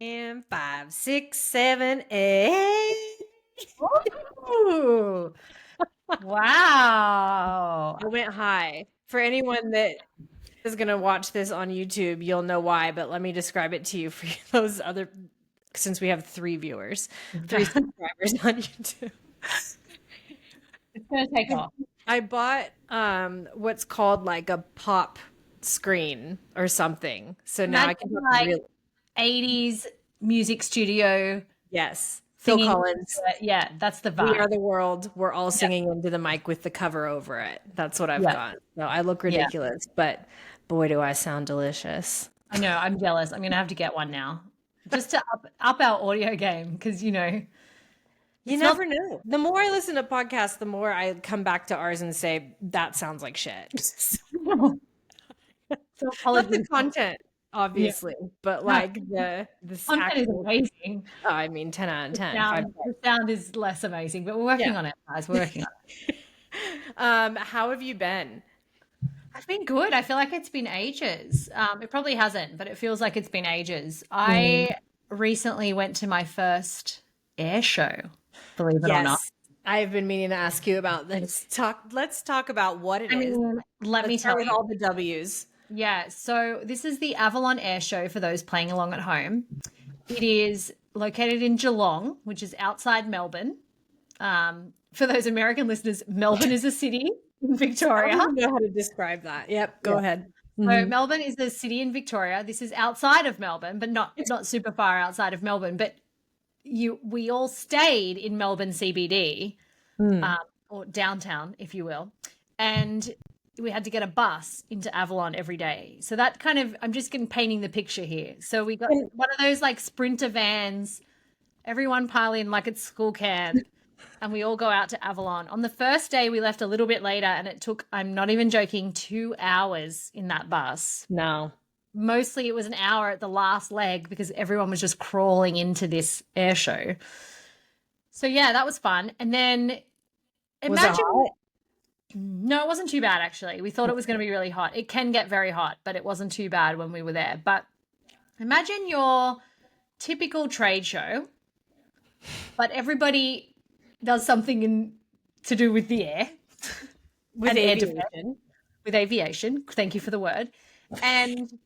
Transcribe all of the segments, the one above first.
And 5, 6, 7, 8. Ooh. Wow. I went high. For anyone that is going to watch this on YouTube, you'll know why, but let me describe it to you for those other, since we have 3 viewers, 3 subscribers on YouTube. It's going to take off. I bought what's called like a pop screen or something. So now I can like really 80s music studio yes. Phil singing. Collins. Yeah, that's the We vibe. Are the World. We're all singing into the mic with the cover over it. That's what I've Yeah. got. So I look ridiculous, but boy, do I sound delicious. I know. I'm jealous. I'm going to have to get one now just to up our audio game because, You never know. The more I listen to podcasts, the more I come back to ours and say, that sounds like shit. so Not the content, obviously, but like the content is actual, amazing. I mean, 10 out of 10. The sound is less amazing, but we're working on it, guys. We're working on it. How have you been? I've been good. I feel like it's been ages. It probably hasn't, but it feels like it's been ages. I recently went to my first air show, believe it or not. I've been meaning to ask you about this. Let's talk about what it is. Let me tell you all the W's. Yeah, so this is the Avalon Air Show for those playing along at home. It is located in Geelong, which is outside Melbourne. For those American listeners, Melbourne is a city in Victoria. I don't know how to describe that. Yep, go ahead. So Melbourne is a city in Victoria. This is outside of Melbourne, but not super far outside of Melbourne. But we all stayed in Melbourne CBD, or downtown, if you will, and we had to get a bus into Avalon every day. So that kind of, I'm just painting the picture here. So we got one of those like sprinter vans, everyone pile in like it's school camp, and we all go out to Avalon. On the first day, we left a little bit later, and it took, I'm not even joking, 2 hours in that bus. No. Mostly it was an hour at the last leg because everyone was just crawling into this air show. So yeah, that was fun. And then imagine... Was it hot? No, it wasn't too bad, actually. We thought it was going to be really hot. It can get very hot, but it wasn't too bad when we were there. But imagine your typical trade show, but everybody does something to do with the air. With aviation. With aviation. Thank you for the word. And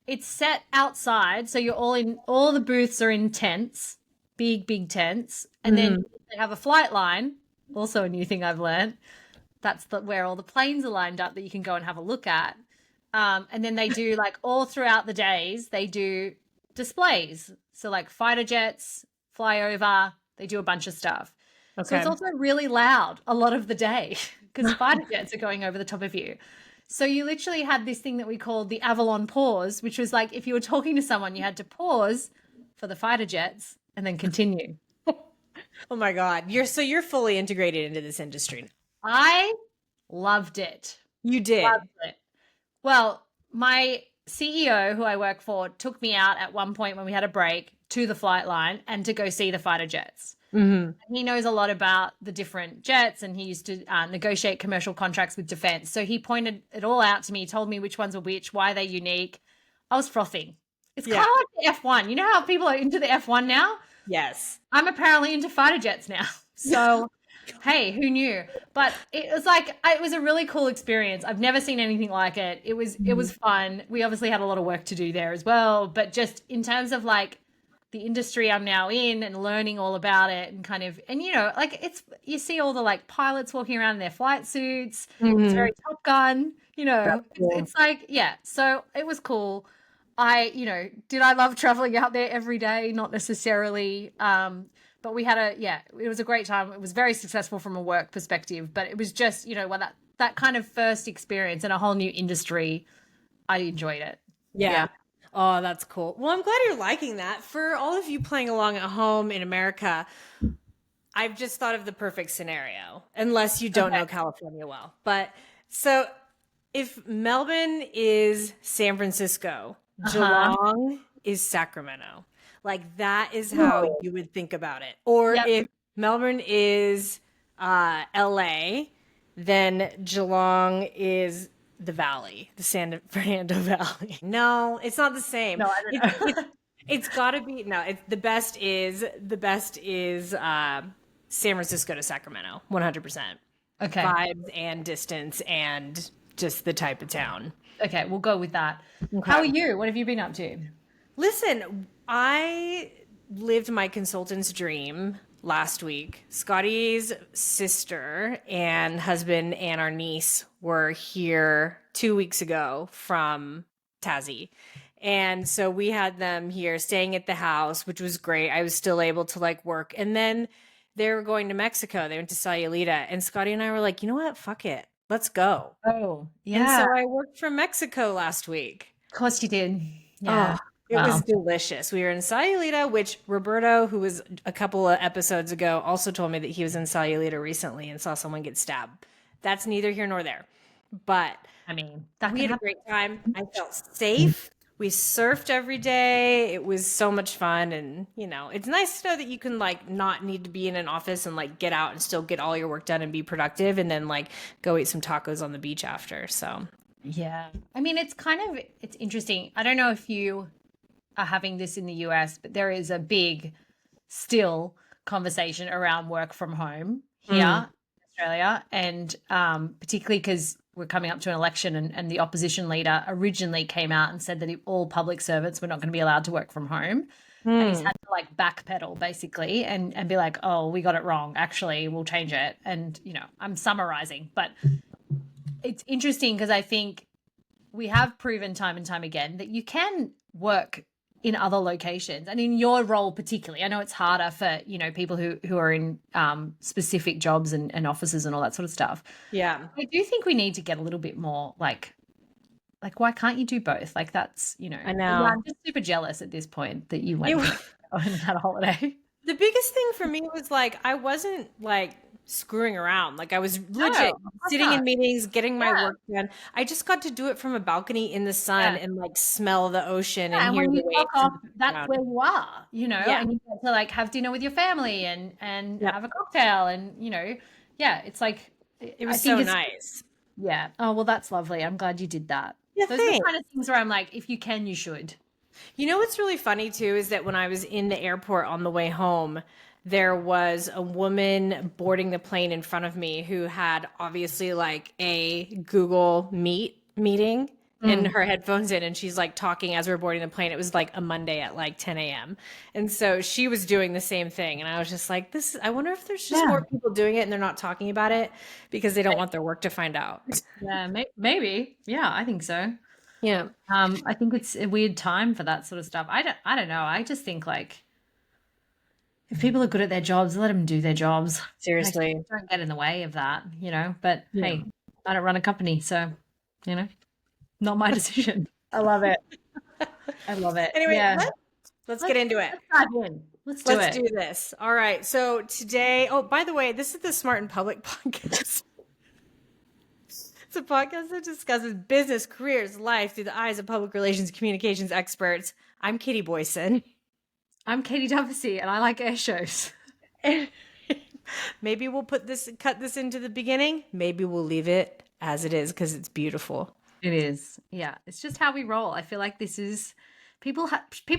it's set outside. So you're all the booths are in tents, big tents. And then they have a flight line, also a new thing I've learned. That's where all the planes are lined up that you can go and have a look at. And then they do like all throughout the days, they do displays. So like fighter jets fly over, they do a bunch of stuff. Okay. So it's also really loud a lot of the day because fighter jets are going over the top of you. So you literally had this thing that we called the Avalon pause, which was like if you were talking to someone, you had to pause for the fighter jets and then continue. Oh my God. You're fully integrated into this industry. I loved it. You did? Loved it. Well, my CEO, who I work for, took me out at one point when we had a break to the flight line and to go see the fighter jets. And he knows a lot about the different jets, and he used to negotiate commercial contracts with defense. So he pointed it all out to me, told me which ones were which, why they're unique. I was frothing. It's kind of like the F1. You know how people are into the F1 now? Yes. I'm apparently into fighter jets now. So... Hey, who knew? But it was like, it was a really cool experience. I've never seen anything like it. It was fun. We obviously had a lot of work to do there as well, but just in terms of like the industry I'm now in and learning all about it and kind of, and you know, like you see all the like pilots walking around in their flight suits. It's very Top Gun, you know, it's like, yeah. So it was cool. Did I love traveling out there every day? Not necessarily. But we had it was a great time. It was very successful from a work perspective, but it was just, that kind of first experience in a whole new industry, I enjoyed it. Yeah. Oh, that's cool. Well, I'm glad you're liking that. For all of you playing along at home in America, I've just thought of the perfect scenario, unless you don't know California well. But so if Melbourne is San Francisco, Geelong is Sacramento. Like that is how you would think about it. Or if Melbourne is LA, then Geelong is the Valley, the San Fernando Valley. No, it's not the same. No, I don't know. It's got to be no. It's the best is San Francisco to Sacramento, 100%. Okay. Vibes and distance and just the type of town. Okay, we'll go with that. How Okay. are you? What have you been up to? Listen, I lived my consultant's dream last week. Scotty's sister and husband and our niece were here 2 weeks ago from Tassie. And so we had them here staying at the house, which was great. I was still able to like work. And then they were going to Mexico. They went to Sayulita. And Scotty and I were like, you know what? Fuck it. Let's go. Oh, And yeah. so I worked from Mexico last week. Of course you did. Oh, Yeah. it was Wow. delicious. We were in Sayulita, which Roberto, who was a couple of episodes ago, also told me that he was in Sayulita recently and saw someone get stabbed. That's neither here nor there. But I mean, that we can had a happen. great time. I felt safe. We surfed every day. It was so much fun. And, it's nice to know that you can like not need to be in an office and like get out and still get all your work done and be productive and then like go eat some tacos on the beach after. So, Yeah. I mean, it's interesting. I don't know if you are having this in the US, but there is a big still conversation around work from home here Mm. in Australia. And particularly because we're coming up to an election and the opposition leader originally came out and said that all public servants were not going to be allowed to work from home. And he's had to like backpedal basically and be like, oh, we got it wrong. Actually, we'll change it. And, I'm summarizing, but it's interesting because I think we have proven time and time again that you can work in other locations and in your role particularly. I know it's harder for, people who are in specific jobs and offices and all that sort of stuff. Yeah. I do think we need to get a little bit more like why can't you do both? Like that's, I know. Yeah, I'm just super jealous at this point that you went on that holiday. The biggest thing for me was like I wasn't like screwing around. Like I was legit sitting in meetings, getting my Yeah. work done. I just got to do it from a balcony in the sun Yeah. and like smell the ocean Yeah, and and hear when the you waves clock in off, the that's background. where you are, Yeah. and you get to like have dinner with your family and Yep. have a cocktail and yeah, it's like It I was think so it's nice. yeah. Oh well, that's lovely. I'm glad you did that. Yeah, Those are the thanks. kind of things where I'm like, if you can, you should. You know what's really funny too is that when I was in the airport on the way home, there was a woman boarding the plane in front of me who had obviously like a Google Meet meeting in her headphones in, and she's like talking as we are boarding the plane. It was like a Monday at like 10 a.m. And so she was doing the same thing. And I was just like, I wonder if there's just more people doing it and they're not talking about it because they don't want their work to find out. Yeah, maybe. Yeah, I think so. Yeah. I think it's a weird time for that sort of stuff. I don't know. I just think like if people are good at their jobs, let them do their jobs. Seriously. Like, don't get in the way of that, But Yeah. hey, I don't run a company, so not my decision. I love it. I love it. Anyway, Yeah. let's get into it. Let's dive in. Let's do Let's it. do this. All right. So today, oh, by the way, this is the Smart and Public podcast. It's a podcast that discusses business, careers, life through the eyes of public relations communications experts. I'm Katie Boyson. I'm Katie Duffy, and I like air shows. Maybe we'll cut this into the beginning. Maybe we'll leave it as it is because it's beautiful. It is. Yeah. It's just how we roll. I feel like this is people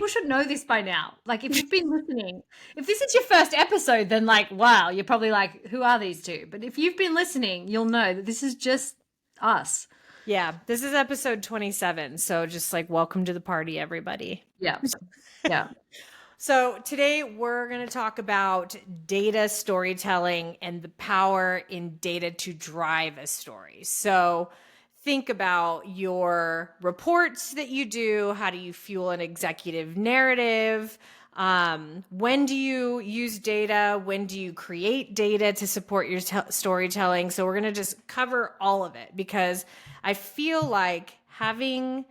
should know this by now. Like if you've been listening, if this is your first episode, then like, wow, you're probably like, who are these two? But if you've been listening, you'll know that this is just us. Yeah. This is episode 27. So just like welcome to the party, everybody. Yeah. Yeah. So today we're going to talk about data storytelling and the power in data to drive a story. So think about your reports that you do. How do you fuel an executive narrative? When do you use data? When do you create data to support your storytelling? So we're going to just cover all of it because I feel like having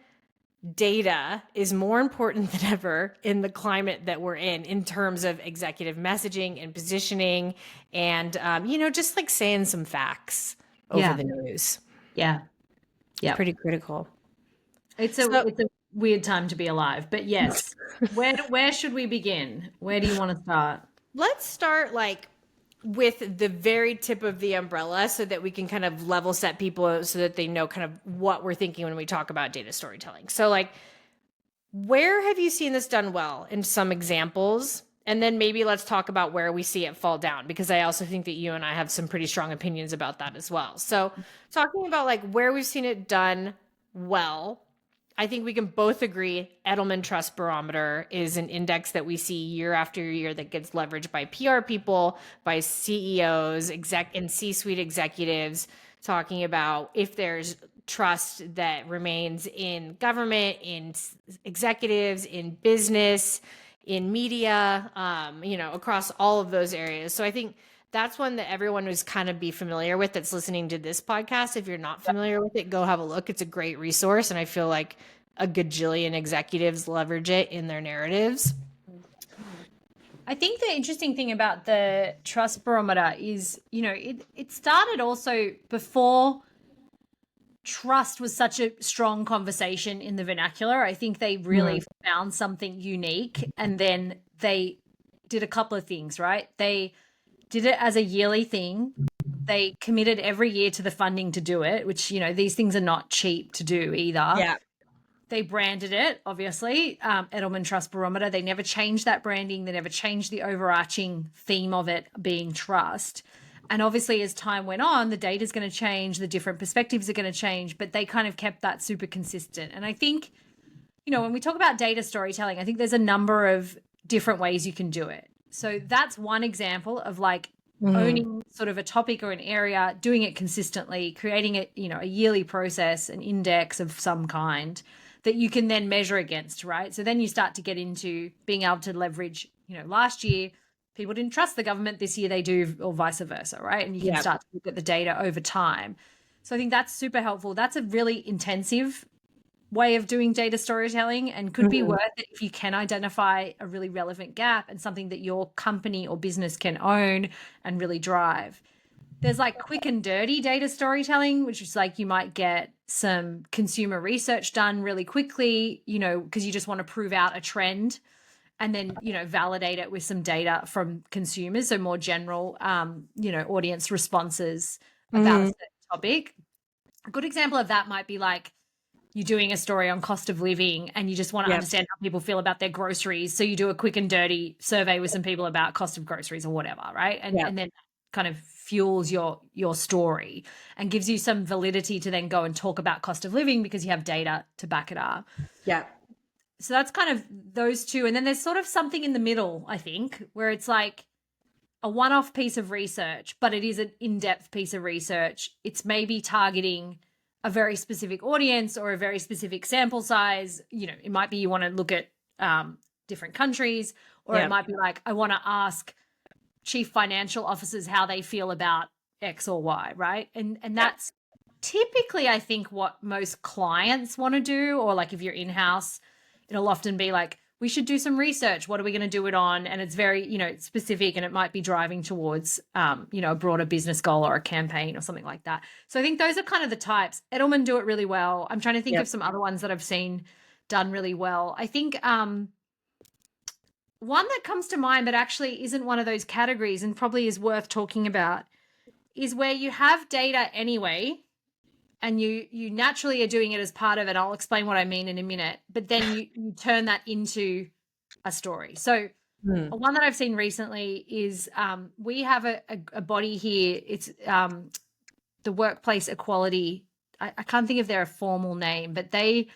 data is more important than ever in the climate that we're in terms of executive messaging and positioning and, just like saying some facts over the news. Yeah. Yeah. Pretty critical. It's a weird time to be alive, but yes. Where should we begin? Where do you want to start? Let's start with the very tip of the umbrella so that we can kind of level set people so that they know kind of what we're thinking when we talk about data storytelling. So Where have you seen this done well in some examples? And then maybe let's talk about where we see it fall down, because I also think that you and I have some pretty strong opinions about that as well. So, talking about like where we've seen it done well, I think we can both agree Edelman Trust Barometer is an index that we see year after year that gets leveraged by PR people, by CEOs, and C-suite executives, talking about if there's trust that remains in government, in executives, in business, in media, across all of those areas. So I think that's one that everyone was kind of be familiar with that's listening to this podcast. If you're not familiar with it, go have a look. It's a great resource. And I feel like a gajillion executives leverage it in their narratives. I think the interesting thing about the trust barometer is, it started also before trust was such a strong conversation in the vernacular. I think they really found something unique, and then they did a couple of things, right? They did it as a yearly thing. They committed every year to the funding to do it, which, these things are not cheap to do either. Yeah. They branded it, obviously, Edelman Trust Barometer. They never changed that branding. They never changed the overarching theme of it being trust. And obviously, as time went on, the data is going to change, the different perspectives are going to change, but they kind of kept that super consistent. And I think, when we talk about data storytelling, I think there's a number of different ways you can do it. So that's one example of like owning sort of a topic or an area, doing it consistently, creating a yearly process, an index of some kind that you can then measure against, right? So then you start to get into being able to leverage, last year people didn't trust the government, this year they do, or vice versa, right? And you can start to look at the data over time. So I think that's super helpful. That's a really intensive way of doing data storytelling, and could be worth it if you can identify a really relevant gap and something that your company or business can own and really drive. There's like quick and dirty data storytelling, which is like you might get some consumer research done really quickly, because you just want to prove out a trend and then, validate it with some data from consumers. So more general, audience responses about a certain topic. A good example of that might be like you're doing a story on cost of living and you just want to understand how people feel about their groceries. So you do a quick and dirty survey with some people about cost of groceries or whatever, right? And then kind of fuels your story and gives you some validity to then go and talk about cost of living because you have data to back it up. Yeah. So that's kind of those two. And then there's sort of something in the middle, I think, where it's like a one-off piece of research, but it is an in-depth piece of research. It's maybe targeting a very specific audience or a very specific sample size. It might be you want to look at different countries, or it might be like, I want to ask chief financial officers how they feel about X or Y, right? And that's typically, I think, what most clients want to do, or like if you're in-house, it'll often be like, we should do some research. What are we going to do it on? And it's very, specific, and it might be driving towards, a broader business goal or a campaign or something like that. So I think those are kind of the types. Edelman do it really well. I'm trying to think of some other ones that I've seen done really well. I think one that comes to mind, but actually isn't one of those categories and probably is worth talking about, is where you have data anyway, and you naturally are doing it as part of it. I'll explain what I mean in a minute, but then you turn that into a story. So one that I've seen recently is we have a body here. It's the Workplace Equality. I can't think of their formal name, but they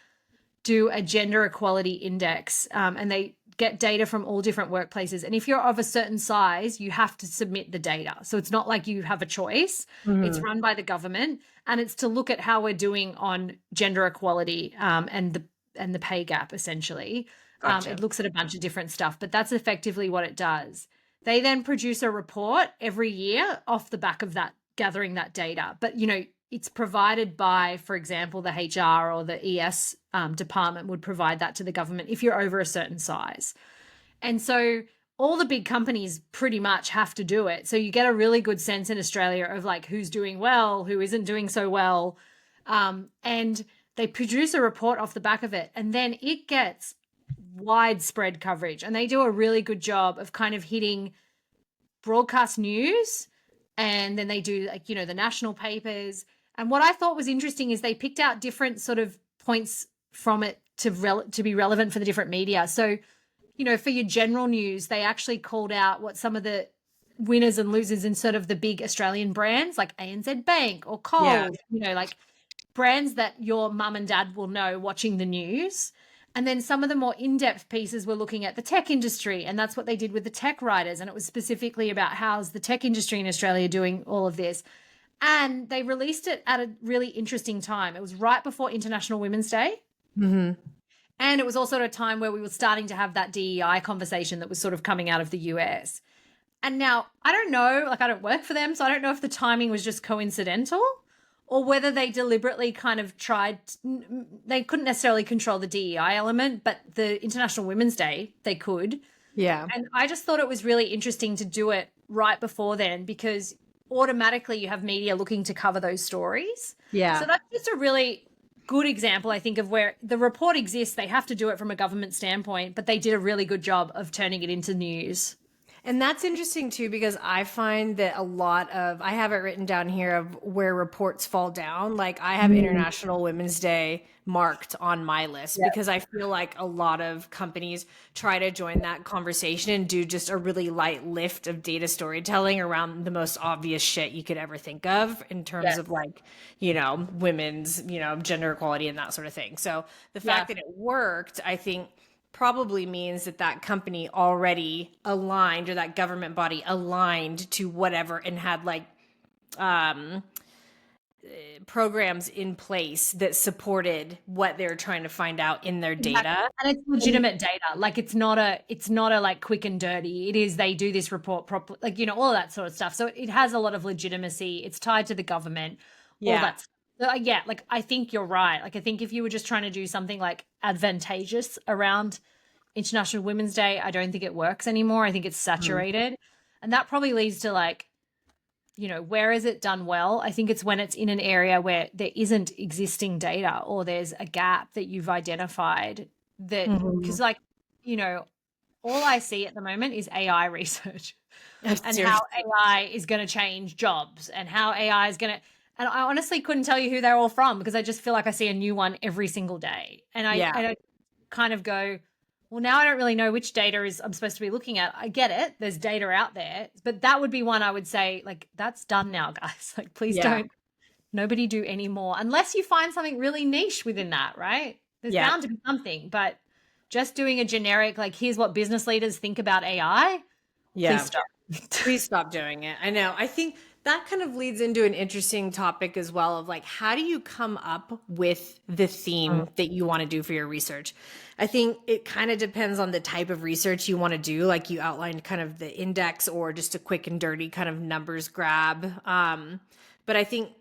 do a gender equality index, and they get data from all different workplaces. And if you're of a certain size, you have to submit the data. So it's not like you have a choice. It's run by the government, and it's to look at how we're doing on gender equality and the pay gap, essentially. Gotcha. It looks at a bunch of different stuff, but that's effectively what it does. They then produce a report every year off the back of that, gathering that data. But, it's provided by, for example, the HR or the ES department would provide that to the government if you're over a certain size. And so all the big companies pretty much have to do it. So you get a really good sense in Australia of like who's doing well, who isn't doing so well. And they produce a report off the back of it. And then it gets widespread coverage. And they do a really good job of kind of hitting broadcast news. And then they do like, the national papers. And what I thought was interesting is they picked out different sort of points from it to be relevant for the different media. So, for your general news, they actually called out what some of the winners and losers in sort of the big Australian brands like ANZ Bank or Coles, like brands that your mum and dad will know watching the news. And then some of the more in-depth pieces were looking at the tech industry, and that's what they did with the tech writers. And it was specifically about how's the tech industry in Australia doing all of this. And they released it at a really interesting time. It was right before International Women's Day. Mm-hmm. And it was also at a time where we were starting to have that DEI conversation that was sort of coming out of the US. And now I don't know, like I don't work for them, so I don't know if the timing was just coincidental or whether they deliberately kind of tried, they couldn't necessarily control the DEI element, but the International Women's Day, they could. Yeah. And I just thought it was really interesting to do it right before then because automatically you have media looking to cover those stories. Yeah. So that's just a really good example, I think, of where the report exists. They have to do it from a government standpoint, but they did a really good job of turning it into news. And that's interesting too, because I find that I have it written down here of where reports fall down. Like I have International Women's Day marked on my list because I feel like a lot of companies try to join that conversation and do just a really light lift of data storytelling around the most obvious shit you could ever think of in terms of like, women's, gender equality and that sort of thing. So the fact that it worked, I think probably means that company already aligned or that government body aligned to whatever and had like programs in place that supported what they're trying to find out in their data. And it's legitimate data. Like it's not a like quick and dirty. It is, they do this report properly, like, all of that sort of stuff. So it has a lot of legitimacy. It's tied to the government, all that stuff. So, like I think you're right. Like I think if you were just trying to do something like advantageous around International Women's Day, I don't think it works anymore. I think it's saturated. And that probably leads to like, where is it done well? I think it's when it's in an area where there isn't existing data or there's a gap that you've identified that, because like, all I see at the moment is AI research and how AI is going to change jobs and how AI is going to, and I honestly couldn't tell you who they're all from because I just feel like I see a new one every single day. And I kind of go, well, now I don't really know which data I'm supposed to be looking at. I get it. There's data out there, but that would be one I would say, like, that's done now, guys. Like, please nobody do any more unless you find something really niche within that, right? There's bound to be something, but just doing a generic, like, here's what business leaders think about AI. Please stop. Please stop doing it. I know. I think that kind of leads into an interesting topic as well of like, how do you come up with the theme that you want to do for your research? I think it kind of depends on the type of research you want to do. Like you outlined kind of the index or just a quick and dirty kind of numbers grab. But I think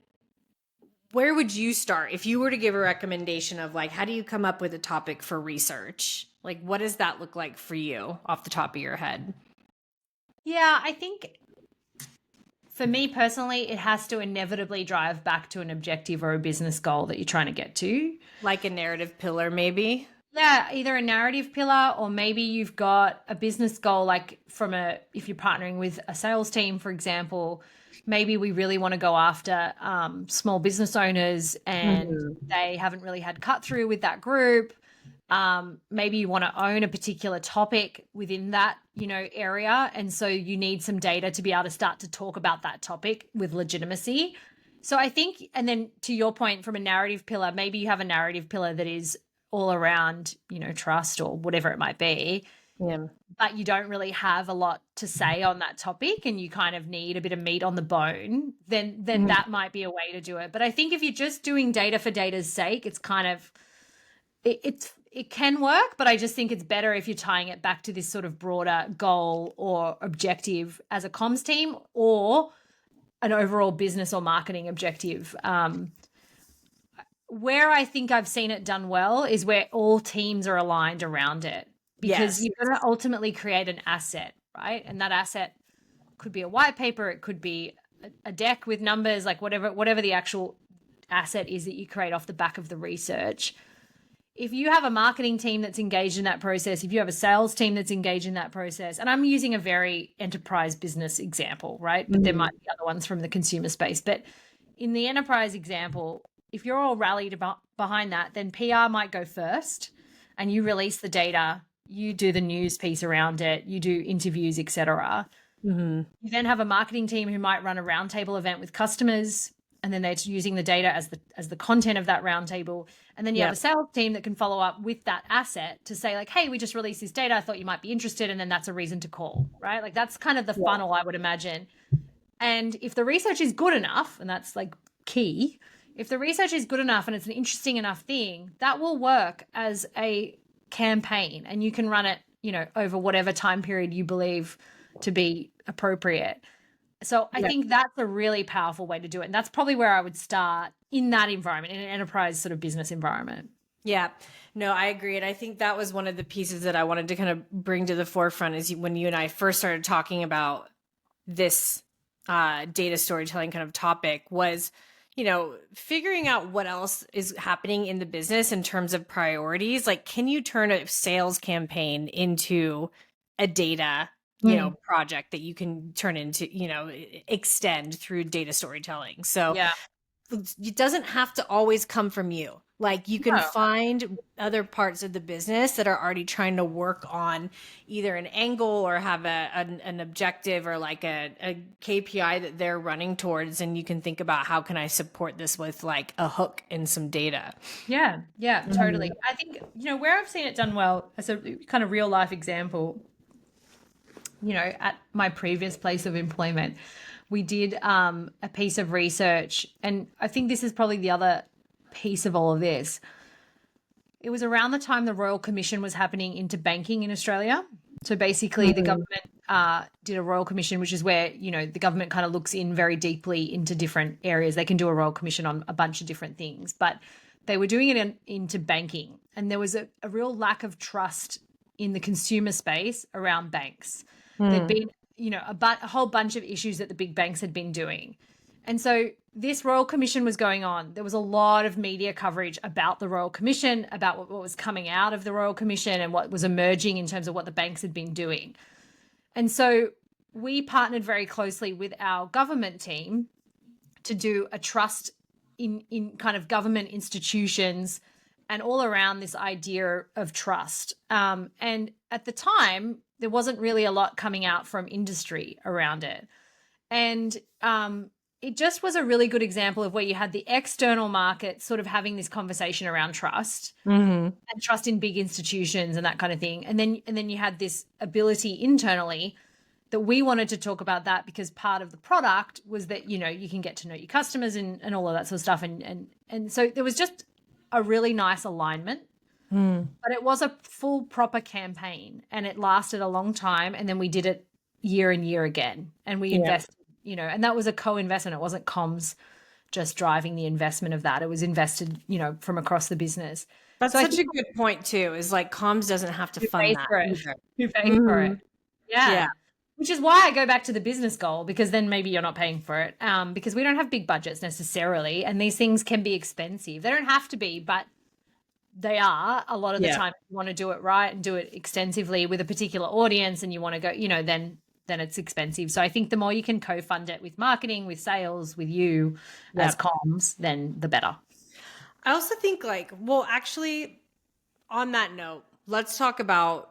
where would you start if you were to give a recommendation of like, how do you come up with a topic for research? Like, what does that look like for you off the top of your head? Yeah, I think for me personally, it has to inevitably drive back to an objective or a business goal that you're trying to get to. Like a narrative pillar, maybe? Yeah, either a narrative pillar or maybe you've got a business goal, like if you're partnering with a sales team, for example, maybe we really want to go after small business owners and they haven't really had cut through with that group. Maybe you want to own a particular topic within that, area. And so you need some data to be able to start to talk about that topic with legitimacy. So I think, and then to your point from a narrative pillar, maybe you have a narrative pillar that is all around, trust or whatever it might be. Yeah. But you don't really have a lot to say on that topic and you kind of need a bit of meat on the bone, then that might be a way to do it. But I think if you're just doing data for data's sake, it's kind of, it can work, but I just think it's better if you're tying it back to this sort of broader goal or objective as a comms team or an overall business or marketing objective. Where I think I've seen it done well is where all teams are aligned around it because you're going to ultimately create an asset, right? And that asset could be a white paper, it could be a deck with numbers, like whatever the actual asset is that you create off the back of the research. If you have a marketing team that's engaged in that process, if you have a sales team that's engaged in that process, and I'm using a very enterprise business example, right? But there might be other ones from the consumer space. But in the enterprise example, if you're all rallied behind that, then PR might go first. and you release the data, you do the news piece around it, you do interviews, etc. Mm-hmm. You then have a marketing team who might run a roundtable event with customers, and then they're using the data as the content of that roundtable. And then you have a Yep. sales team that can follow up with that asset to say like, hey, we just released this data. I thought you might be interested. And then that's a reason to call, right? Like that's kind of the Yeah. funnel, I would imagine. And if the research is good enough, and that's like key, if the research is good enough and it's an interesting enough thing, that will work as a campaign, and you can run it, over whatever time period you believe to be appropriate. So I Yeah. think that's a really powerful way to do it. And that's probably where I would start in that environment, in an enterprise sort of business environment. Yeah, no, I agree. And I think that was one of the pieces that I wanted to kind of bring to the forefront is when you and I first started talking about this data storytelling kind of topic was, figuring out what else is happening in the business in terms of priorities. Like, can you turn a sales campaign into a data, project that you can turn into, extend through data storytelling? So Yeah. it doesn't have to always come from you. Like you can No. find other parts of the business that are already trying to work on either an angle or have an objective or like a KPI that they're running towards. And you can think about how can I support this with like a hook and some data. Yeah. Yeah, Mhm. totally. I think, where I've seen it done well as a kind of real life example, at my previous place of employment, we did a piece of research. And I think this is probably the other piece of all of this. It was around the time the Royal Commission was happening into banking in Australia. So basically, the government did a Royal Commission, which is where, the government kind of looks in very deeply into different areas. They can do a Royal Commission on a bunch of different things, but they were doing it into banking. And there was a real lack of trust in the consumer space around banks. There'd been, a whole bunch of issues that the big banks had been doing. And so this Royal Commission was going on. There was a lot of media coverage about the Royal Commission, about what was coming out of the Royal Commission and what was emerging in terms of what the banks had been doing. And so we partnered very closely with our government team to do a trust in kind of government institutions and all around this idea of trust. And at the time, there wasn't really a lot coming out from industry around it. And it just was a really good example of where you had the external market sort of having this conversation around trust and trust in big institutions and that kind of thing. And then you had this ability internally that we wanted to talk about that because part of the product was that, you can get to know your customers and all of that sort of stuff. And so there was just a really nice alignment, but it was a full proper campaign and it lasted a long time. And then we did it year and year again. And we invested, and that was a co-investment. It wasn't comms just driving the investment of that. It was invested, from across the business. That's So such a good point too, is like comms doesn't have to fund that either. Who pays for it? Yeah. Yeah. Which is why I go back to the business goal, because then maybe you're not paying for it, because we don't have big budgets necessarily, and these things can be expensive. They don't have to be, but they are a lot of the time. You want to do it right and do it extensively with a particular audience, and you want to go, then it's expensive. So I think the more you can co-fund it with marketing, with sales, with you as comms, then the better. I also think actually on that note, let's talk about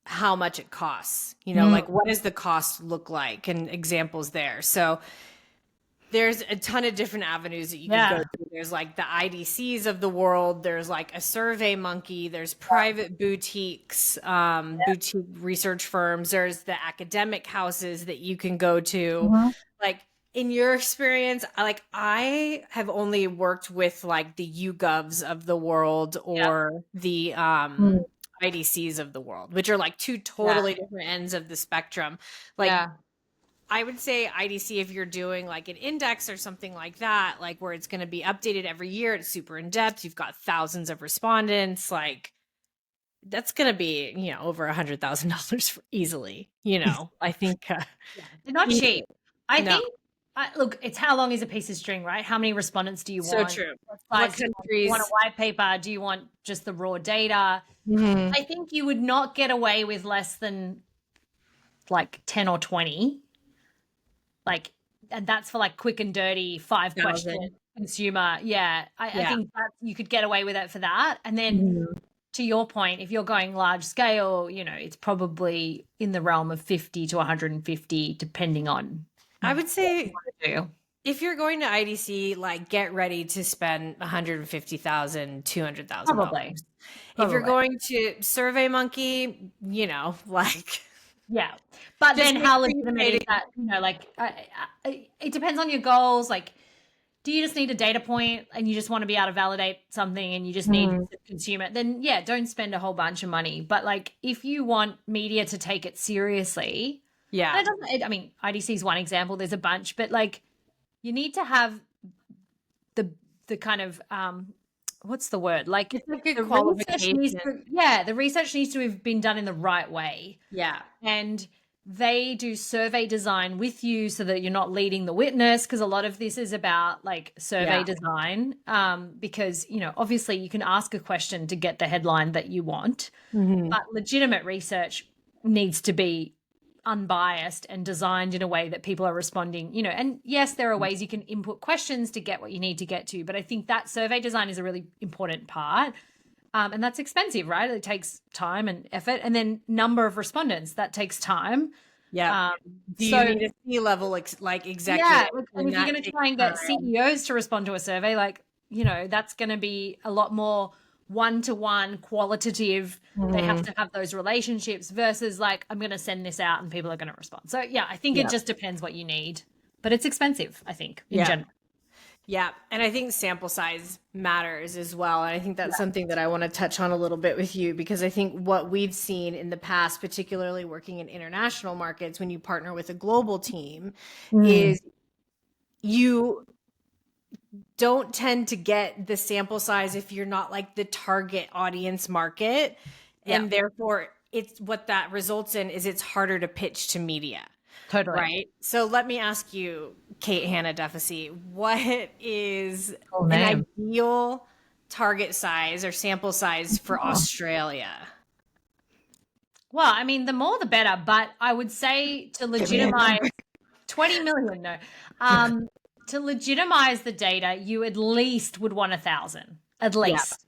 how much it costs, like what does the cost look like and examples there. So there's a ton of different avenues that you can go through. There's like the IDCs of the world. There's like a Survey Monkey. There's private boutiques, boutique research firms. There's the academic houses that you can go to. Like in your experience, I have only worked with like the YouGovs of the world or the IDCs of the world, which are like two totally different ends of the spectrum. Like I would say IDC, if you're doing like an index or something like that, like where it's going to be updated every year, it's super in depth. You've got thousands of respondents. Like that's going to be, over $100,000 easily. I think they're not cheap. I think. Look, it's how long is a piece of string, right? How many respondents do you want? So true. What countries? Do you want a white paper? Do you want just the raw data? I think you would not get away with less than like 10 or 20. And that's for like quick and dirty 5-question consumer. Yeah. I think that you could get away with it for that. And then to your point, if you're going large scale, it's probably in the realm of 50 to 150, depending on I would what you say want to do. if you're going to IDC, like get ready to spend $150,000, $200,000. Probably. If you're Probably. going to Survey Monkey, like Yeah. But just then make how sure you legitimate pay is to- that? It depends on your goals. Like, do you just need a data point and you just want to be able to validate something and you just need to consume it? Then yeah, don't spend a whole bunch of money. But like, if you want media to take it seriously, Yeah. and I mean, IDC is one example. There's a bunch, but like, you need to have the kind of what's the word? Like, It's like a the research needs qualification. the research needs to have been done in the right way. Yeah. And they do survey design with you so that you're not leading the witness, because a lot of this is about like survey design, because obviously you can ask a question to get the headline that you want, but legitimate research needs to be unbiased and designed in a way that people are responding, and yes, there are ways you can input questions to get what you need to get to, but I think that survey design is a really important part. And that's expensive, right? It takes time and effort. And then number of respondents, that takes time. Yeah. Do so- you need a C-level like executive? Yeah. And if you're that going to takes try and get time. CEOs to respond to a survey, that's going to be a lot more one-to-one qualitative. They have to have those relationships versus like, I'm going to send this out and people are going to respond. So yeah, I think it just depends what you need, but it's expensive, I think, in general. Yeah. And I think sample size matters as well. And I think that's something that I want to touch on a little bit with you, because I think what we've seen in the past, particularly working in international markets, when you partner with a global team, is you don't tend to get the sample size if you're not like the target audience market. And therefore it's what that results in is it's harder to pitch to media. Totally. Right. So let me ask you, Kate Hannah Duffy, what is Cool an name. ideal target size or sample size for Australia? Well, I mean, the more the better, but I would say to legitimize 20 million, no. To legitimize the data, you at least would want 1,000, at least.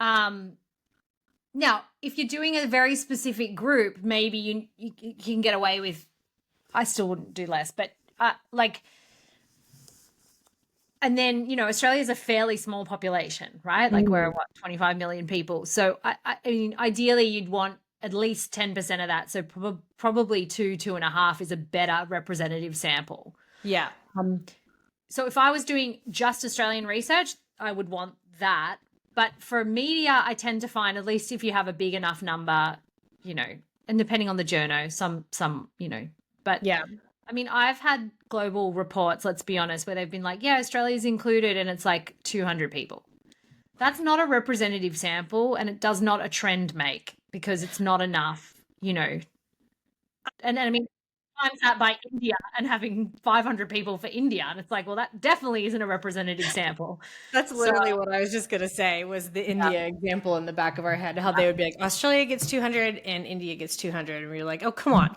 Now, if you're doing a very specific group, maybe you can get away with, I still wouldn't do less, but and then, Australia is a fairly small population, right? Like we're 25 million people. So I mean, ideally you'd want at least 10% of that. So probably 2.5 is a better representative sample. Yeah. So if I was doing just Australian research, I would want that. But for media, I tend to find, at least if you have a big enough number, and depending on the journo, some, but yeah. I mean, I've had global reports, let's be honest, where they've been like, yeah, Australia's included, and it's like 200 people. That's not a representative sample, and it does not a trend make, because it's not enough, And I mean, times that by India and having 500 people for India, and it's like, well, that definitely isn't a representative sample. That's literally what I was just going to say, was the India example in the back of our head, how they would be like, Australia gets 200 and India gets 200. And we were like, oh, come on.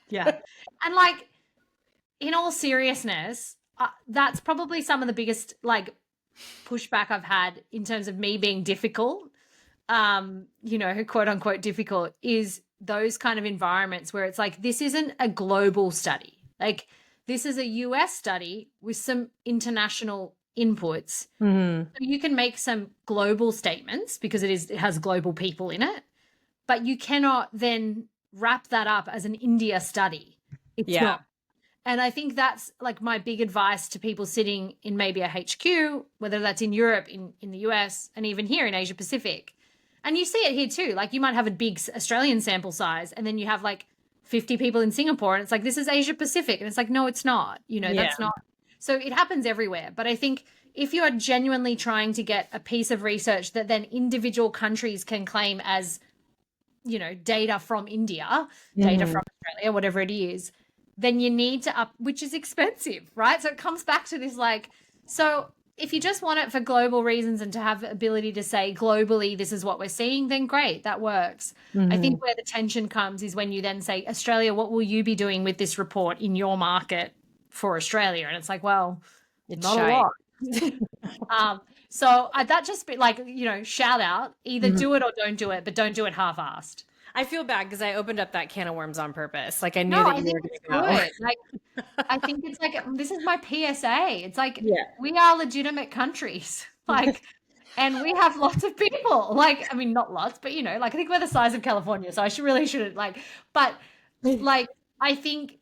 Yeah. And like, in all seriousness, that's probably some of the biggest like pushback I've had in terms of me being difficult, quote unquote difficult, is those kind of environments where it's like, this isn't a global study. Like, this is a US study with some international inputs. So you can make some global statements because it has global people in it, but you cannot then wrap that up as an India study. It's not. And I think that's like my big advice to people sitting in maybe a HQ, whether that's in Europe, in the US, and even here in Asia Pacific. And you see it here too. Like, you might have a big Australian sample size, and then you have like 50 people in Singapore, and it's like, this is Asia Pacific. And it's like, no, it's not. That's not. So it happens everywhere. But I think if you are genuinely trying to get a piece of research that then individual countries can claim as, data from India, data from Australia, whatever it is, then you need to up, which is expensive, right? So it comes back to this, like, so if you just want it for global reasons and to have the ability to say globally, this is what we're seeing, then great, that works. I think where the tension comes is when you then say, Australia, what will you be doing with this report in your market for Australia? And it's like, well, it's not a lot. So that just be like, shout out, either do it or don't do it, but don't do it half-assed. I feel bad because I opened up that can of worms on purpose. Like I knew No, that I you think were it's going to go. good. Like, I think it's like, this is my PSA. It's like, Yeah. we are legitimate countries. Like, and we have lots of people. Like, I mean, not lots, but like, I think we're the size of California. So I really shouldn't but like, I think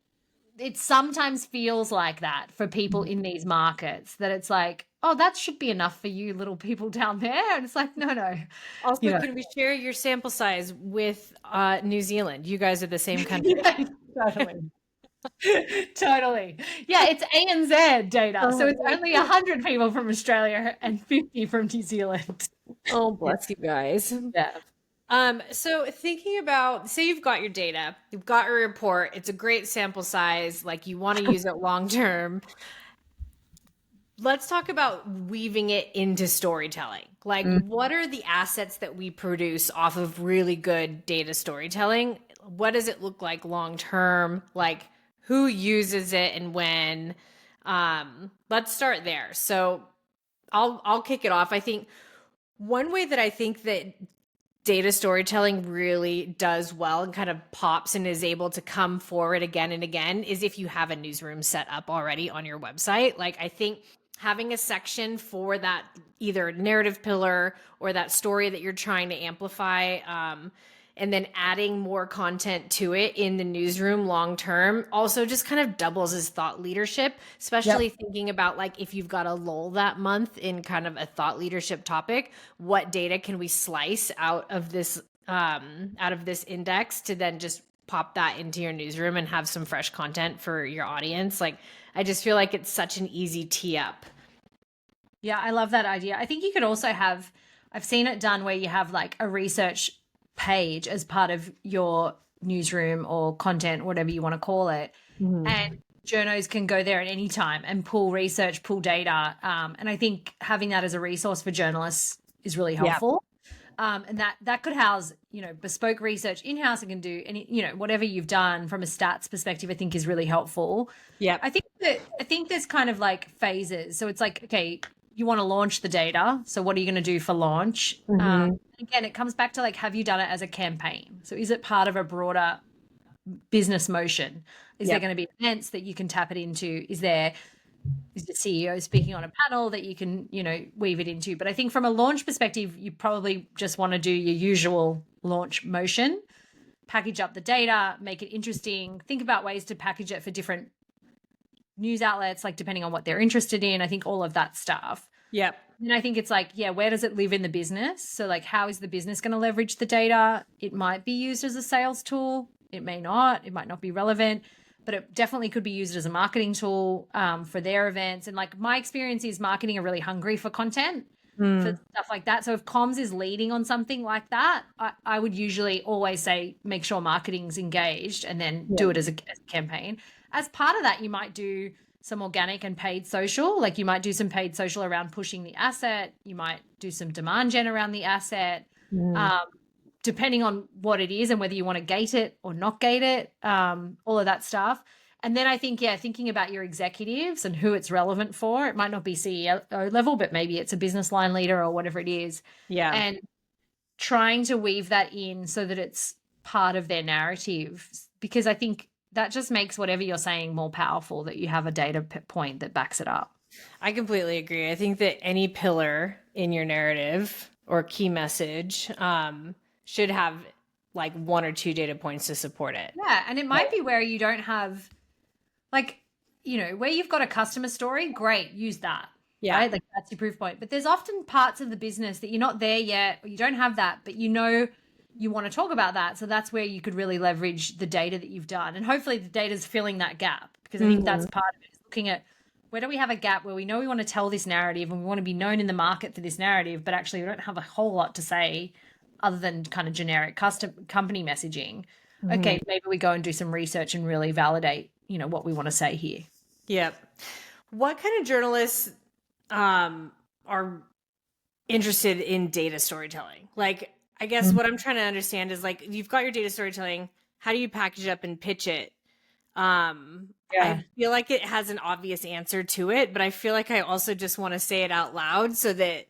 it sometimes feels like that for people in these markets, that it's like, oh, that should be enough for you little people down there. And it's like, no. Also, can we share your sample size with New Zealand? You guys are the same country. Yeah, totally. Totally. Yeah, it's ANZ data. So it's only 100 people from Australia and 50 from New Zealand. Oh, bless you guys. Yeah. So thinking about, say you've got your data, you've got your report, it's a great sample size, like you want to use it long term. Let's talk about weaving it into storytelling. Like, what are the assets that we produce off of really good data storytelling? What does it look like long term? Like, who uses it and when? Let's start there. So, I'll kick it off. I think one way that I think that data storytelling really does well and kind of pops and is able to come forward again and again is if you have a newsroom set up already on your website. Like, I think having a section for that either narrative pillar or that story that you're trying to amplify, and then adding more content to it in the newsroom long term also just kind of doubles as thought leadership, especially thinking about like if you've got a lull that month in kind of a thought leadership topic, what data can we slice out of this index to then just pop that into your newsroom and have some fresh content for your audience. Like, I just feel like it's such an easy tee up. Yeah, I love that idea. I think you could also have, I've seen it done where you have like a research page as part of your newsroom or content, whatever you want to call it. And journos can go there at any time and pull research, pull data. And I think having that as a resource for journalists is really helpful. And that could house, bespoke research in-house. It can do any, whatever you've done from a stats perspective, I think is really helpful. Yeah. I think there's kind of like phases. So it's like, okay, you want to launch the data. So what are you going to do for launch? Again, it comes back to like, have you done it as a campaign? So is it part of a broader business motion? Is there going to be events that you can tap it into? Is the CEO speaking on a panel that you can, weave it into? But I think from a launch perspective, you probably just want to do your usual launch motion, package up the data, make it interesting, think about ways to package it for different news outlets, like depending on what they're interested in. I think all of that stuff. Yep. And I think it's like, where does it live in the business? So like, how is the business going to leverage the data? It might be used as a sales tool. It may not. It might not be relevant, but it definitely could be used as a marketing tool for their events. And like my experience is marketing are really hungry for content, for stuff like that. So if comms is leading on something like that, I would usually always say, make sure marketing's engaged and then do it as a campaign. As part of that, you might do some organic and paid social. Like you might do some paid social around pushing the asset. You might do some demand gen around the asset, depending on what it is and whether you want to gate it or not gate it, all of that stuff. And then I think, thinking about your executives and who it's relevant for. It might not be CEO level, but maybe it's a business line leader or whatever it is. Yeah. And trying to weave that in so that it's part of their narrative, because I think that just makes whatever you're saying more powerful, that you have a data point that backs it up. I completely agree. I think that any pillar in your narrative or key message should have like one or two data points to support it. Yeah. And it might be where you don't have like, where you've got a customer story, great, use that. Yeah. Right? Like that's your proof point. But there's often parts of the business that you're not there yet, or you don't have that, but you want to talk about that. So that's where you could really leverage the data that you've done. And hopefully the data is filling that gap, because I think that's part of it, is looking at where do we have a gap where we know we want to tell this narrative and we want to be known in the market for this narrative, but actually we don't have a whole lot to say other than kind of generic company messaging. Okay, maybe we go and do some research and really validate, what we want to say here. Yep. What kind of journalists are interested in data storytelling? Like, I guess what I'm trying to understand is like, you've got your data storytelling. How do you package it up and pitch it Yeah. I feel like it has an obvious answer to it, but I feel like I also just want to say it out loud so that,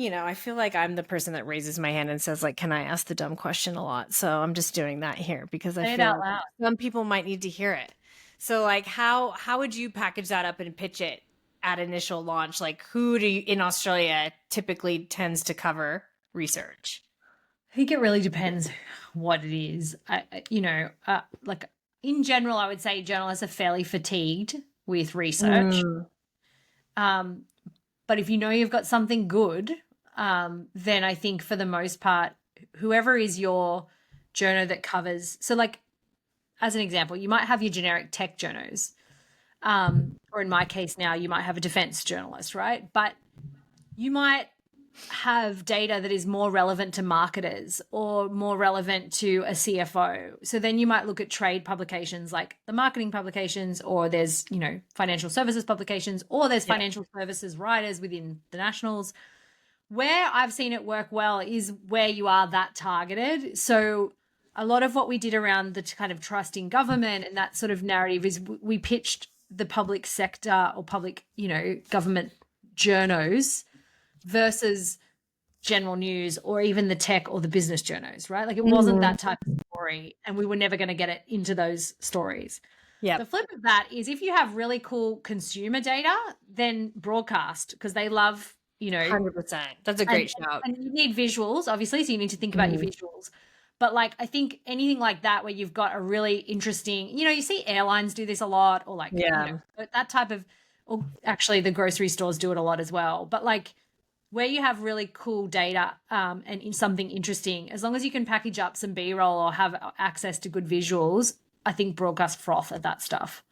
I feel like I'm the person that raises my hand and says, like, can I ask the dumb question a lot? So I'm just doing that here because I Say it feel out like loud. some people might need to hear it. So like how would you package that up and pitch it at initial launch? Like who do you in Australia typically tends to cover research? I think it really depends what it is. Like in general, I would say journalists are fairly fatigued with research. Mm, Um, but if you know you've got something good, then I think for the most part, whoever is your journo that covers, so like as an example, you might have your generic tech journos, or in my case now, you might have a defense journalist, right? But you might have data that is more relevant to marketers or more relevant to a CFO. So then you might look at trade publications like the marketing publications, or there's, financial services publications, or there's yeah. financial services writers within the nationals. Where I've seen it work well is where you are that targeted. So a lot of what we did around the kind of trust in government and that sort of narrative is we pitched the public sector or public, government journos versus general news or even the tech or the business journos, right? Like it wasn't Mhm. that type of story, and we were never going to get it into those stories. The Yep. flip of that is if you have really cool consumer data, then broadcast, because they love, 100%. That's a and, great shout. and you need visuals, obviously, so you need to think about your Mhm. visuals. But like I think anything like that where you've got a really interesting, you see airlines do this a lot, or like, Yeah. that type of, or actually the grocery stores do it a lot as well. But like where you have really cool data, and in something interesting, as long as you can package up some B-roll or have access to good visuals, I think broadcast froth at that stuff.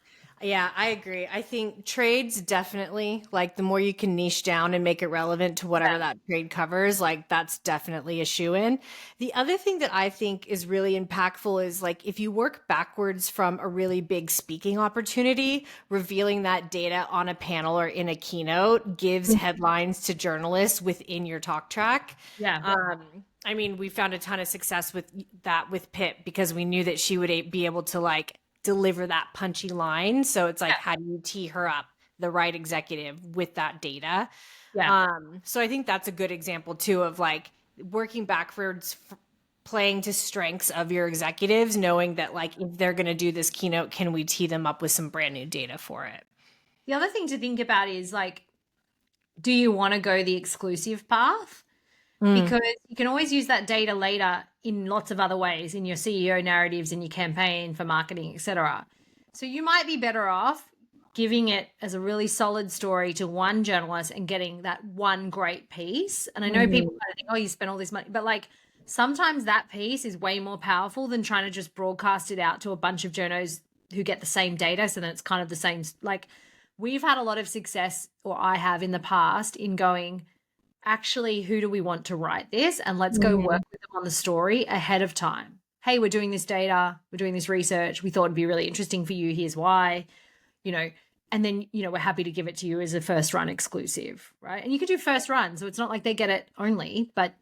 Yeah, I agree. I think trades definitely, like the more you can niche down and make it relevant to whatever Yeah. that trade covers, like that's definitely a shoe in. The other thing that I think is really impactful is like if you work backwards from a really big speaking opportunity, revealing that data on a panel or in a keynote gives headlines to journalists within your talk track. Yeah. I mean, we found a ton of success with that with Pip because we knew that she would be able to like deliver that punchy line. So it's like, how do you tee her up, the right executive with that data? Yeah. So I think that's a good example too of like working backwards, playing to strengths of your executives, knowing that like if they're going to do this keynote, can we tee them up with some brand new data for it? The other thing to think about is like, do you want to go the exclusive path? Mm. Because you can always use that data later in lots of other ways, in your CEO narratives, in your campaign for marketing, etc. So you might be better off giving it as a really solid story to one journalist and getting that one great piece. And I know people kind of think, oh, you spent all this money, but like sometimes that piece is way more powerful than trying to just broadcast it out to a bunch of journos who get the same data. So then it's kind of the same. Like we've had a lot of success, or I have in the past, in going, actually, who do we want to write this? And let's go work with them on the story ahead of time. Hey, we're doing this data, we're doing this research. We thought it'd be really interesting for you. Here's why, and then, we're happy to give it to you as a first run exclusive, right? And you can do first run. So it's not like they get it only, but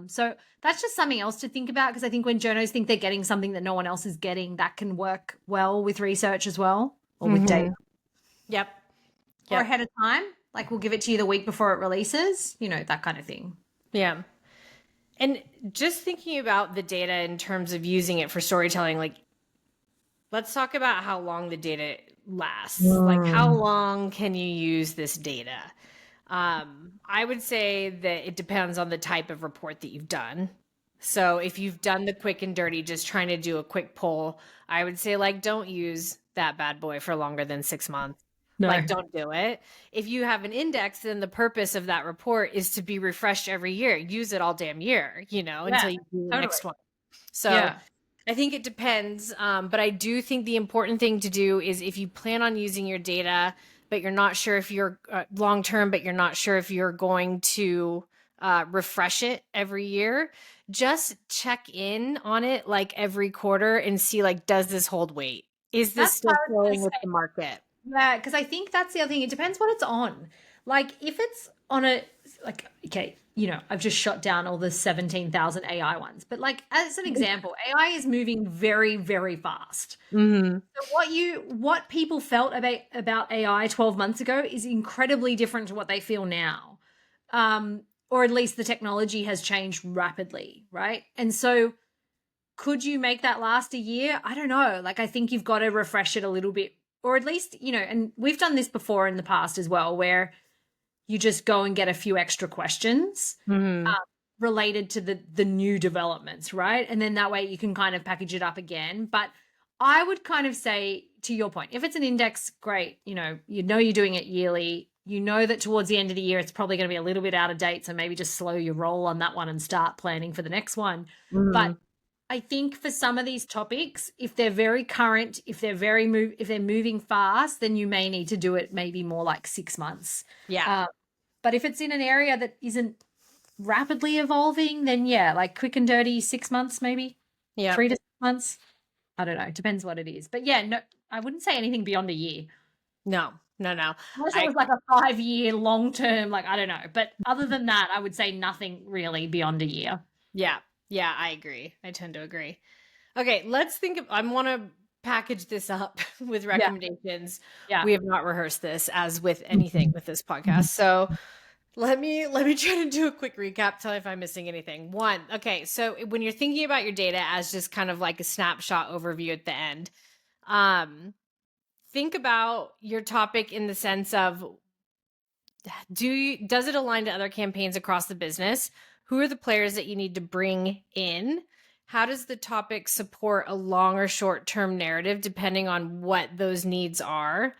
so that's just something else to think about, because I think when journos think they're getting something that no one else is getting, that can work well with research as well, or with data. Yep. Or ahead of time. Like we'll give it to you the week before it releases, that kind of thing. Yeah. And just thinking about the data in terms of using it for storytelling, like let's talk about how long the data lasts. Like how long can you use this data? I would say that it depends on the type of report that you've done. So if you've done the quick and dirty, just trying to do a quick poll, I would say like don't use that bad boy for longer than 6 months. No. Like don't do it. If you have an index, then the purpose of that report is to be refreshed every year. Use it all damn year, until you do the next one. So Yeah. I think it depends. But I do think the important thing to do is if you plan on using your data, but you're not sure if you're long term, but you're not sure if you're going to refresh it every year, just check in on it like every quarter and see like, does this hold weight? Is this That's what still I was gonna flowing with say. the market? Yeah, because I think that's the other thing. It depends what it's on. Like if it's on like, okay, you know, I've just shot down all the 17,000 AI ones, but like as an example, AI is moving very, very fast. Mm-hmm. So what people felt about AI 12 months ago is incredibly different to what they feel now. Or at least the technology has changed rapidly, right? And so could you make that last a year? I don't know. Like, I think you've got to refresh it a little bit, or at least, you know, and we've done this before in the past as well, where you just go and get a few extra questions Mm-hmm. related to the new developments, right? And then that way you can kind of package it up again. But I would kind of say, to your point, if it's an index, great. You know you're doing it yearly. You know that towards the end of the year, it's probably going to be a little bit out of date. So maybe just slow your roll on that one and start planning for the next one. Mm-hmm. But I think for some of these topics, if they're very current, if they're moving fast, then you may need to do it maybe more like 6 months. Yeah. But if it's in an area that isn't rapidly evolving, then yeah, like quick and dirty, 6 months maybe, Yeah. 3 to 6 months. I don't know. Depends what it is. But yeah, no, I wouldn't say anything beyond a year. No. Unless it I was like a 5 year long term, like I don't know. But other than that, I would say nothing really beyond a year. Yeah. Yeah, I agree. I tend to agree. Okay, let's think of, I want to package this up with Yeah. recommendations. Yeah. We have not rehearsed this as with anything with this podcast. So let me try to do a quick recap, tell me if I'm missing anything. One, okay, so when you're thinking about your data as just kind of like a snapshot overview at the end, think about your topic in the sense of does it align to other campaigns across the business? Who are the players that you need to bring in? How does the topic support a long or short-term narrative depending on what those needs are?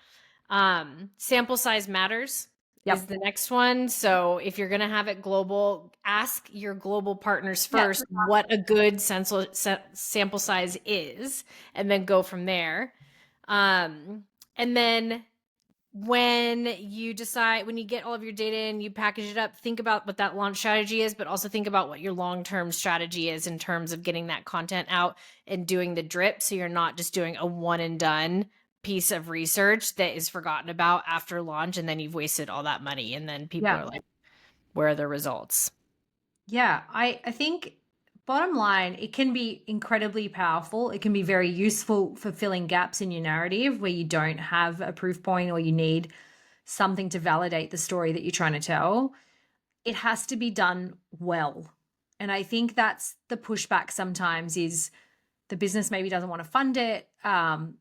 Sample size matters is the next one. So if you're going to have it global, ask your global partners first what a good sample size is, and then go from there. And then when you get all of your data and you package it up, think about what that launch strategy is, but also think about what your long-term strategy is in terms of getting that content out and doing the drip. So you're not just doing a one and done piece of research that is forgotten about after launch. And then you've wasted all that money. And then people are like, where are the results? Yeah, I think bottom line, it can be incredibly powerful. It can be very useful for filling gaps in your narrative where you don't have a proof point or you need something to validate the story that you're trying to tell. It has to be done well. And I think that's the pushback sometimes is the business maybe doesn't want to fund it,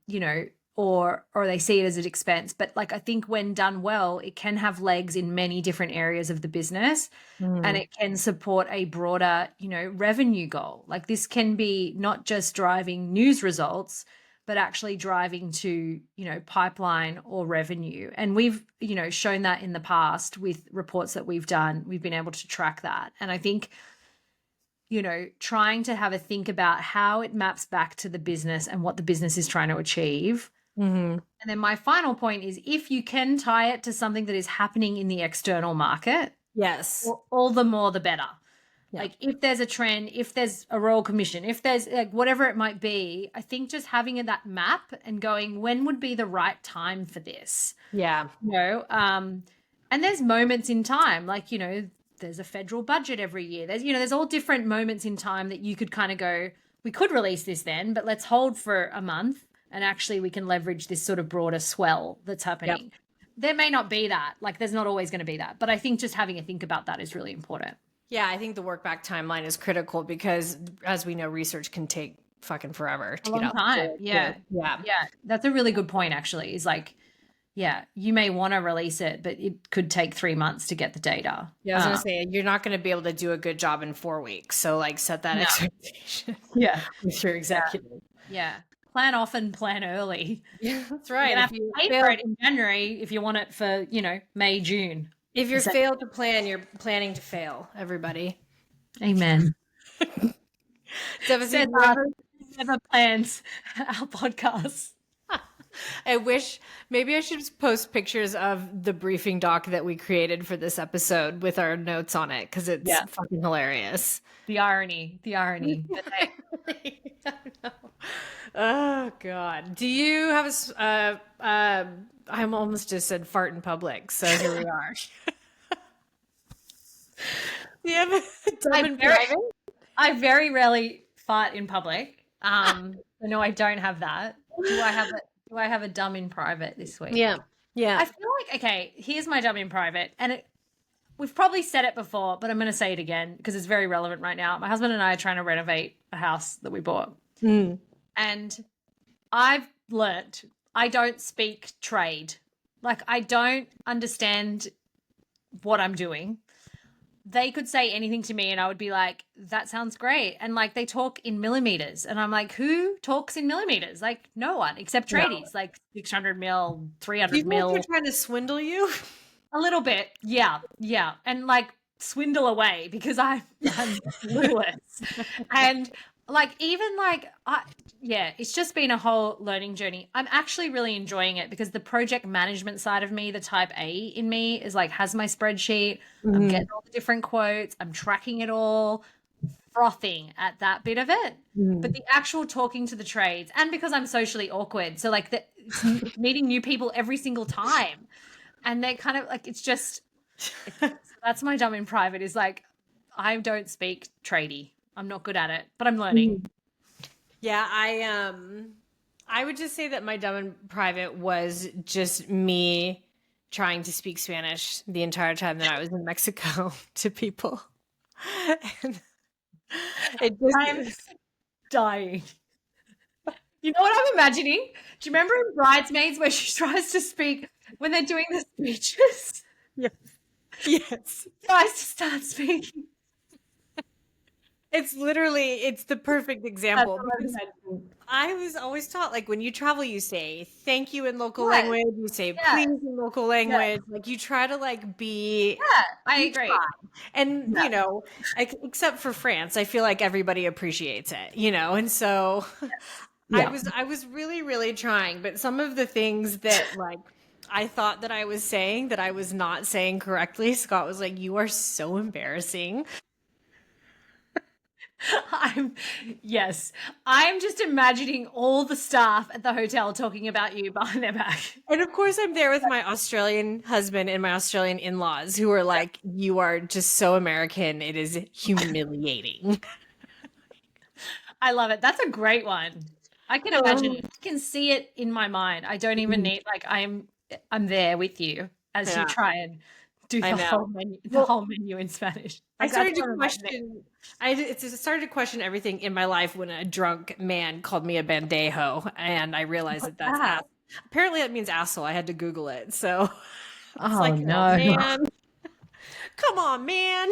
you know, or they see it as an expense. But like I think when done well, it can have legs in many different areas of the business and it can support a broader, you know, revenue goal. Like this can be not just driving news results, but actually driving to, you know, pipeline or revenue. And we've, you know, shown that in the past with reports that we've done. We've been able to track that. And I think, you know, trying to have a think about how it maps back to the business and what the business is trying to achieve. And then my final point is if you can tie it to something that is happening in the external market, Yes. all the more the better. Yeah. Like if there's a trend, if there's a royal commission, if there's like whatever it might be, I think just having that map and going, when would be the right time for this? Yeah. You know, and there's moments in time, like, you know, there's a federal budget every year. There's all different moments in time that you could kind of go, we could release this then, but let's hold for a month and actually we can leverage this sort of broader swell that's happening. Yep. There may not be that, like there's not always going to be that, but I think just having a think about that is really important. Yeah, I think the work back timeline is critical because as we know, research can take fucking forever to get out. Time. Yeah. That's a really good point actually, is like, yeah, you may want to release it, but it could take 3 months to get the data. Yeah, I was going to say, you're not going to be able to do a good job in 4 weeks. So like set that expectation with your executive. Yeah. Plan often, plan early. Yeah, that's right. You're going to have to pay for it in January if you want it for, you know, May, June. If you're failed to plan, you're planning to fail, everybody. Amen. Said never plans our podcast. I wish maybe I should post pictures of the briefing doc that we created for this episode with our notes on it because it's fucking hilarious. The irony. But I know. Oh God. Do you have I almost just said fart in public, so here we are. Do you have a dumb I in very, private? I very rarely fart in public. No, I don't have that. Do I have a dumb in private this week? Yeah. Yeah. I feel like, okay, here's my dumb in private, and we've probably said it before, but I'm going to say it again because it's very relevant right now. My husband and I are trying to renovate a house that we bought, Mm. and I've learnt I don't speak trade. Like, I don't understand what I'm doing. They could say anything to me and I would be like, that sounds great. And like, they talk in millimeters. And I'm like, who talks in millimeters? Like, no one except No. tradies, like 600 mil, Do 300 you think mil. they're trying to swindle you? A little bit. Yeah. Yeah. And like, swindle away because I'm clueless. And like, even like, yeah, it's just been a whole learning journey. I'm actually really enjoying it because the project management side of me, the type A in me, is like, has my spreadsheet. I'm getting all the different quotes. I'm tracking it all, frothing at that bit of it. But the actual talking to the trades, and because I'm socially awkward, so like it's meeting new people every single time. And they're kind of like, it's just, that's my dumb in private is like, I don't speak tradie. I'm not good at it, but I'm learning. Yeah, I would just say that my dumb in private was just me trying to speak Spanish the entire time that I was in Mexico to people. And I'm dying. You know what I'm imagining? Do you remember in Bridesmaids where she tries to speak when they're doing the speeches? yes. Yes. Tries to start speaking. It's the perfect That's example what I'm because imagining. I was always taught, like, when you travel, you say thank you in local Yes. language, you say Yeah. please in local language. Like, you try to, like, be. Yeah, I agree. And, Yeah. you know, except for France, I feel like everybody appreciates it, you know? And so Yeah. I was really, really trying, but some of the things that, like, I thought that I was saying that I was not saying correctly, Scott was like, you are so embarrassing. Yes. I'm just imagining all the staff at the hotel talking about you behind their back. And of course, I'm there with my Australian husband and my Australian in-laws who are like, you are just so American. It is humiliating. I love it. That's a great one. I can imagine it. I can see it in my mind. I don't even need like I'm there with you as you Yeah, try and do I the know. whole menu in Spanish. I Like, started that's to what I'm imagining. question. I started to question everything in my life when a drunk man called me a bandejo, and I realized that that's Ah. apparently that means asshole. I had to Google it, so it's Oh like, no. oh man, come on, man.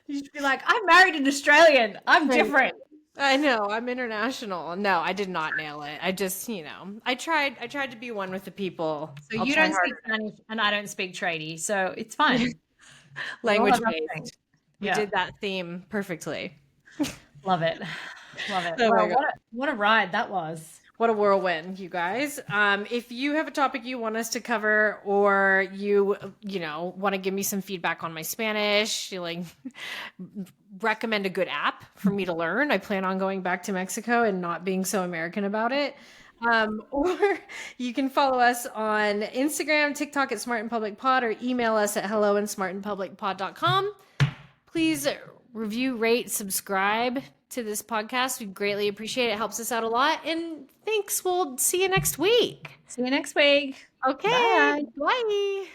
You should be like, I'm married an Australian. I'm different. I know, I'm international. No, I did not nail it. I just, I tried to be one with the people. So I'll you try don't speak harder. Spanish and I don't speak tradie. So it's fine. We're all Language adapting. based. We Yeah. did that theme perfectly. Love it. Love it. Oh my Well, God. what a ride that was. What a whirlwind, you guys. If you have a topic you want us to cover, or want to give me some feedback on my Spanish, you like recommend a good app for me to learn. I plan on going back to Mexico and not being so American about it. Or you can follow us on Instagram, TikTok at Smart and Public Pod, or email us at hello@smartandpublicpod.com. Please review, rate, subscribe to this podcast. We greatly appreciate it. It helps us out a lot. And thanks. We'll see you next week. See you next week. Okay. Bye. Bye.